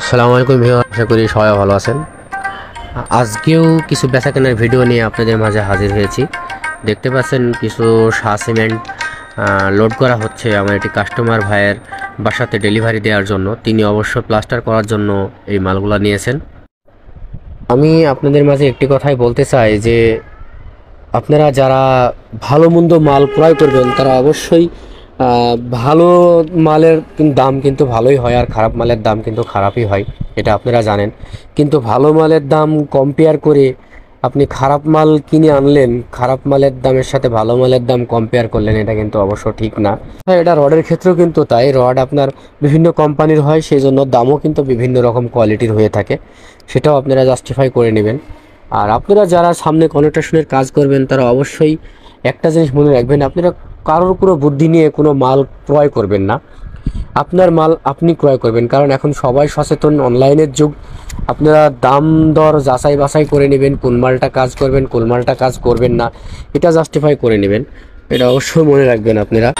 আসসালামু আলাইকুম ভিউয়ার, আশা করি সবাই ভালো আছেন। আজকেও কিছু বেচাকেনার ভিডিও নিয়ে আপনাদের মাঝে হাজির হয়েছি। দেখতে পাচ্ছেন কিছু শাহ সিমেন্ট লোড করা হচ্ছে আমার একটি কাস্টমার ভাইয়ের বাসাতে ডেলিভারি দেওয়ার জন্য। তিনি অবশ্য প্লাস্টার করার জন্য এই মালগুলো নিয়েছেন। আমি আপনাদের মাঝে একটি কথাই বলতে চাই যে আপনারা যারা ভালো মন্দ মাল ক্রয় করবেন তারা অবশ্যই ভালো মালের দাম কিন্তু ভালোই হয়, আর খারাপ মালের দাম কিন্তু খারাপই হয়, এটা আপনারা জানেন। কিন্তু ভালো মালের দাম কম্পেয়ার করে আপনি খারাপ মাল কিনে আনলেন, খারাপ মালের দামের সাথে ভালো মালের দাম কম্পেয়ার করলেন, এটা কিন্তু অবশ্য ঠিক না। হ্যাঁ, এটা রডের ক্ষেত্রেও কিন্তু তাই। রড আপনার বিভিন্ন কোম্পানির হয়, সেই জন্য দামও কিন্তু বিভিন্ন রকম কোয়ালিটির হয়ে থাকে, সেটাও আপনারা জাস্টিফাই করে নেবেন। আর আপনারা যারা সামনে কনস্ট্রাকশনের কাজ করবেন তারা অবশ্যই একটা জিনিস মনে রাখবেন, আপনারা কারোর কোনো বুদ্ধি নিয়ে কোনো মাল ক্রয় করবেন না। আপনার মাল আপনি ক্রয় করবেন, কারণ এখন সবাই সচেতন, অনলাইনের যুগ। আপনারা দাম দর যাচাই বাছাই করে নেবেন, কোন মালটা কাজ করবেন কোন মালটা কাজ করবেন না, এটা জাস্টিফাই করে নেবেন। এটা অবশ্যই মনে রাখবেন আপনারা।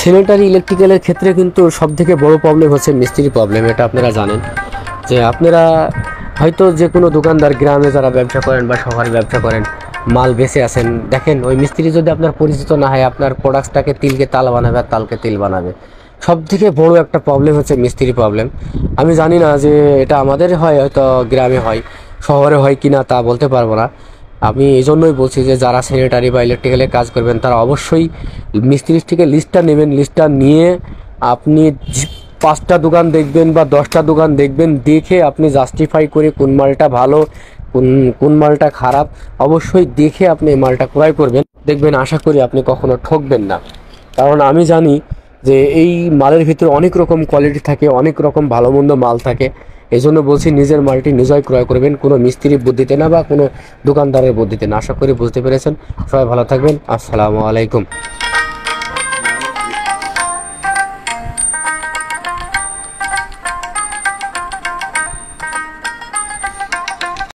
স্যানিটারি ইলেকট্রিক্যালের ক্ষেত্রে কিন্তু সবথেকে বড় প্রবলেম হচ্ছে মিস্ত্রি প্রবলেম, এটা আপনারা জানেন। যে আপনারা হয়তো যে কোনো দোকানদার, গ্রামে যারা ব্যবসা করেন বা শহরে ব্যবসা করেন, মাল বেচে আসেন, দেখেন ওই মিস্ত্রি যদি আপনার পরিচিত না হয়, আপনার প্রোডাক্টটাকে তিলকে তাল বানাবে আর তালকে তিল বানাবে। সবথেকে বড় একটা প্রবলেম হচ্ছে মিস্ত্রি প্রবলেম। আমি জানি না যে এটা আমাদের হয়, হয়তো গ্রামে হয়, শহরে হয় কি না তা বলতে পারবো না। আমি এই জন্যই বলছি যে যারা স্যানিটারি বা ইলেকট্রিক্যালের কাজ করবেন তারা অবশ্যই মিস্ত্রির থেকে লিস্টটা নেবেন। লিস্টটা নিয়ে আপনি 5টা দোকান দেখবেন বা 10টা দোকান দেখবেন, দেখে আপনি জাস্টিফাই করে কোন মালটা ভালো কোন মালটা খারাপ অবশ্যই দেখে আপনি এই মালটা ক্রয় করবেন। দেখবেন, আশা করি আপনি কখনো ঠকবেন না। কারণ আমি জানি যে এই মালের ভিতরে অনেক রকম কোয়ালিটি থাকে, অনেক রকম ভালো মন্দ মাল থাকে। এই জন্য বলছি নিজের মালটি নিজেই ক্রয় করবেন, কোনো মিস্ত্রির বুদ্ধিতে না বা কোনো দোকানদারের বুদ্ধিতে না। আশা করি বুঝতে পেরেছেন। সবাই ভালো থাকবেন। আসসালামু আলাইকুম।